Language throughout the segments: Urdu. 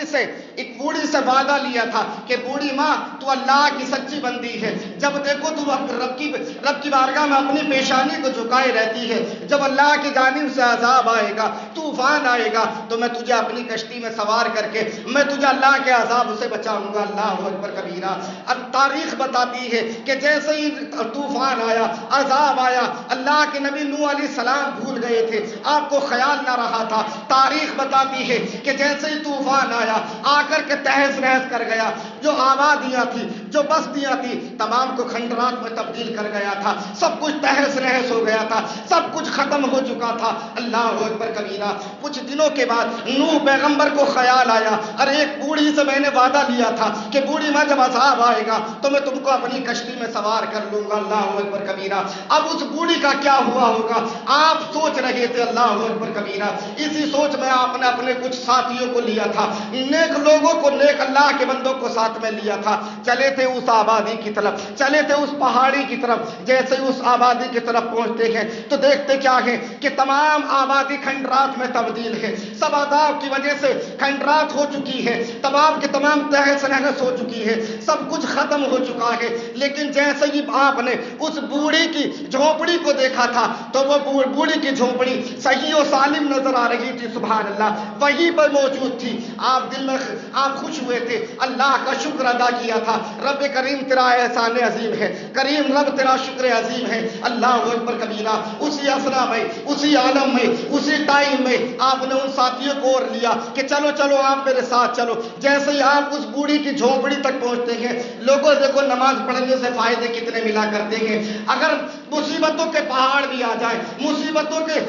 ایک بوڑھی سے وعدہ لیا تھا کہ بوڑھی ماں تو اللہ کی سچی بندی ہے، جب دیکھو تو رب کی بارگاہ میں اپنی پیشانی کو جھکائے رہتی ہے، جب اللہ کی جانب سے عذاب آئے گا، طوفان آئے گا، تو میں تجھے اپنی کشتی میں سوار کر کے میں تجھے اللہ کے عذاب سے بچاؤں گا۔ اللہ اکبر کبیرہ۔ اب تاریخ بتاتی ہے کہ جیسے ہی طوفان آیا، عذاب آیا، اللہ کے نبی نوح علیہ السلام بھول گئے تھے، آپ کو خیال نہ رہا تھا۔ تاریخ بتاتی ہے کہ جیسے ہی طوفان آیا، آ کر کے تہس نہس کر گیا، جو آبادیاں تھیں، جو بستیاں تھیں، تمام کو کھنڈرات میں تبدیل کر گیا تھا، سب کچھ تہس نہس ہو گیا تھا، سب کچھ ختم ہو چکا تھا۔ اللہ اکبر کبیرہ۔ کچھ دنوں کے بعد نوح پیغمبر کو خیال آیا، ارے ایک بوڑھی سے میں نے وعدہ لیا تھا کہ بوڑھی ماں جب عذاب آئے گا تو میں تم کو اپنی کشتی میں سوار کر لوں گا۔ اللہ اکبر کبیرہ۔ اب اس بوڑھی کا کیا ہوا ہوگا آپ سوچ رہے تھے۔ اللہ اکبر کبیرہ۔ اسی سوچ میں آپ نے اپنے کچھ ساتھیوں کو لیا تھا، نیک لوگوں کو، نیک اللہ کے بندوں کو ساتھ میں لیا تھا، چلے تھے اس آبادی کی طرف، چلے تھے اس پہاڑی کی طرف۔ جیسے ہی اس آبادی کی طرف پہنچتے ہیں تو دیکھتے کیا ہے کہ تمام آبادی کھنڈرات میں تبدیل ہے، سب عذاب کی وجہ سے کھنڈرات ہو چکی ہے، تمام کے تمام تہس نہس ہو چکی ہے، سب کچھ ختم ہو چکا ہے۔ لیکن جیسے ہی آپ نے اس بوڑھی کی جھونپڑی کو دیکھا تھا تو وہ بوڑھی کی جھونپڑی صحیح و سالم نظر آ رہی تھی۔ سبحان اللہ، وہیں پر موجود تھی۔ آپ دل میں آپ خوش ہوئے تھے، اللہ کا شکر ادا کیا تھا، رب کریم تیرا احسان عظیم ہے، کریم رب تیرا شکر عظیم ہے۔ اللہ اکبر کبیرہ۔ اسی اسرا میں، اسی عالم میں، اسی ٹائم میں آپ نے ان ساتھیوں کو اور لیا کہ چلو چلو آپ میرے ساتھ چلو۔ جیسے ہی آپ اس بوڑھی کی جھونپڑی تک پہنچتے ہیں، لوگوں دیکھو نماز پڑھنے سے فائدے کتنے ملا کرتے ہیں۔ اگر مصیبتوں کے پہاڑ بھی آ جائیں، مصیبتوں کے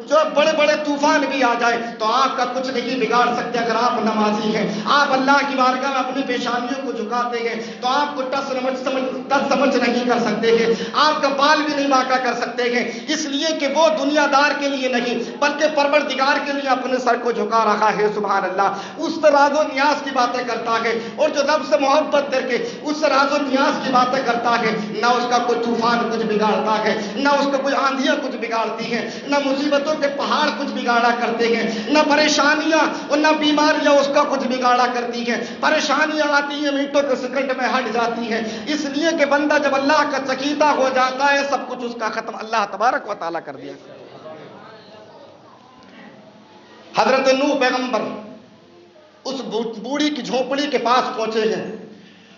جو بڑے بڑے طوفان بھی آ جائیں تو آپ کا کچھ نہیں بگاڑ سکتے اگر آپ نمازی ہیں، آپ اللہ کی بارگاہ میں اپنی پیشانیوں کو جھکاتے ہیں تو آپ کو ٹس سمجھ نہیں کر سکتے ہیں، آپ کا بال بھی نہیں باقا کر سکتے ہیں، اس لیے کہ وہ دنیا دار کے لیے نہیں بلکہ پروردگار کے لیے اپنے سر کو جھکا رہا ہے۔ سبحان اللہ۔ اس سے راز و نیاز کی باتیں کرتا ہے، اور جو رب سے محبت کر کے اس سے راز و نیاز کی باتیں کرتا ہے، نہ اس کا کوئی طوفان کچھ بگاڑتا ہے، نہ اس کا کوئی آندھیاں کچھ بگاڑتی ہیں، نہ مصیبتوں کے پہاڑ کچھ بگاڑا کرتے ہیں، نہ پریشانیاں اور نہ بیماریاں اس کا کچھ بگاڑا کرتی ہیں۔ پریشانیاں آتی ہیں منٹوں کے سیکنڈ میں ہٹ جاتی ہیں، اس لیے کہ بندہ جب اللہ کا چکیدہ ہو جاتا ہے سب کچھ اس کا ختم اللہ تبارک و تعالیٰ کر دیا۔ حضرت نوح پیغمبر اس بوڑھی کی جھونپڑی کے پاس پہنچے ہیں،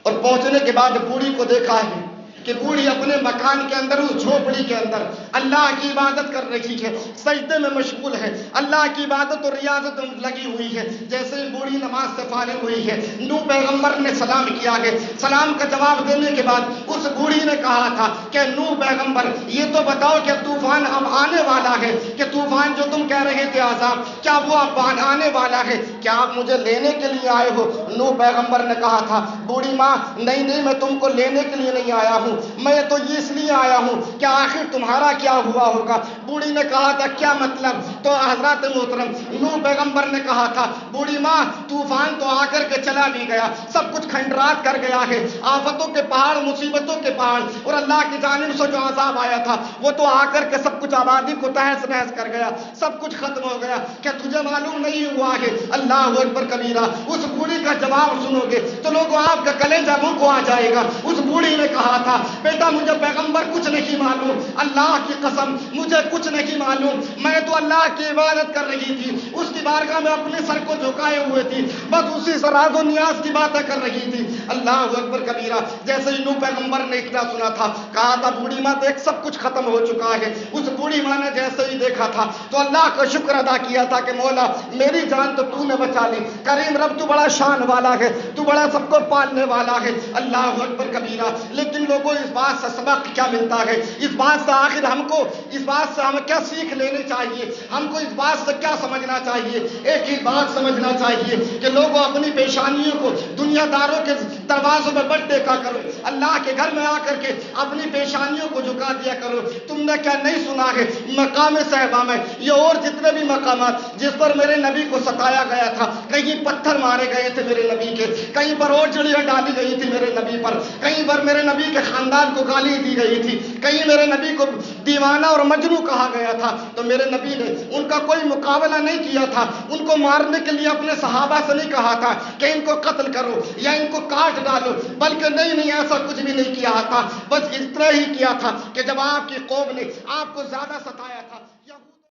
اور پہنچنے کے بعد بوڑھی کو دیکھا ہے کہ بوڑھی اپنے مکان کے اندر، اس جھونپڑی کے اندر اللہ کی عبادت کر رہی ہے، سجدے میں مشغول ہے، اللہ کی عبادت اور ریاضت میں لگی ہوئی ہے۔ جیسے ہی بوڑھی نماز سے فارغ ہوئی ہے، نوح پیغمبر نے سلام کیا ہے، سلام کا جواب دینے کے بعد اس بوڑھی نے کہا تھا کہ نوح پیغمبر یہ تو بتاؤ کہ طوفان اب آنے والا ہے، کہ طوفان جو تم کہہ رہے تھے عذاب، کیا وہ اب آنے والا ہے؟ کیا آپ مجھے لینے کے لیے آئے ہو؟ نوح پیغمبر نے کہا تھا بوڑھی ماں نہیں میں تم کو لینے کے لیے نہیں آیا ہوں، میں تو یہ اس لیے آیا ہوں کہ آخر تمہارا کیا ہوا ہوگا۔ بوڑھی نے کہا تھا کیا مطلب؟ تو حضرات محترم نوح پیغمبر نے کہا تھا بوڑھی ماں طوفان تو آ کر کے چلا بھی گیا، سب کچھ کھنڈرات کر گیا ہے، آفتوں کے پہاڑ، مصیبتوں کے پہاڑ اور اللہ کی جانب سے جو عذاب آیا تھا وہ تو آ کر کے سب کچھ آبادی کو تہس نہس کر گیا، سب کچھ ختم ہو گیا، کیا تجھے معلوم نہیں ہوا ہے؟ اللہ اکبر کبیرہ۔ اس بوڑھی کا جواب سنو گے تو لوگوں آپ کا کلیجہ منہ کو آ جائے گا۔ اس بوڑھی نے کہا تھا بیٹا مجھے پیغمبر کچھ نہیں معلوم، اللہ کی قسم مجھے کچھ نہیں معلوم، میں تو اللہ کی عبادت کر رہی تھی، اس کی بارگاہ میں اپنے سر کو جھکائے ہوئے تھی، بس اسی سے راز و نیاز کی باتیں کر رہی تھی۔ اللہ اکبر کبیرہ۔ جیسے ہی نوح پیغمبر نے اتنا سنا تھا کہا تھا بوڑھی ماں دیکھ سب کچھ ختم ہو چکا ہے۔ اس بوڑھی ماں نے جیسے ہی دیکھا تھا تو اللہ کا شکر ادا کیا تھا کہ مولا میری جان تو تو نے بچا لی، کریم رب تو بڑا شان والا ہے، تو بڑا سب کو پالنے والا ہے۔ اللہ اکبر کبیرہ۔ لیکن لوگوں اس بات سے سبق کیا ملتا ہے؟ اس بات سے آخر ہم کو اس بات سے ہمیں کیا سیکھ لینی چاہیے؟ ہم کو اس بات سے کیا سمجھنا چاہیے؟ ایک ہی بات سمجھنا چاہیے کہ لوگوں اپنی پیشانیوں کو دنیا داروں کے دروازوں میں بٹ دیکھا کرو، اللہ کے گھر میں آ کر کے اپنی پیشانیوں کو جھکا دیا کرو۔ تم نے کیا نہیں سنا ہے مقام صحابہ میں یہ اور جتنے بھی مقامات جس پر میرے نبی کو ستایا گیا تھا، کہیں پتھر مارے گئے تھے میرے نبی کے، کہیں پر اور چڑیاں ڈالی گئی تھی میرے نبی پر، کہیں پر ادھر میرے نبی کے خاندان کو گالی دی گئی تھی، کہیں میرے نبی کو دیوانہ اور مجنوں کہا گیا تھا، تو میرے نبی نے ان کا کوئی مقابلہ نہیں کیا تھا، ان کو مارنے کے لیے اپنے صحابہ سے نہیں کہا تھا کہ ان کو قتل کرو یا ان کو کاٹ ڈالو، بلکہ نہیں ایسا کچھ بھی نہیں کیا تھا، بس اتنا ہی کیا تھا کہ جب آپ کی قوم نے آپ کو زیادہ ستایا تھا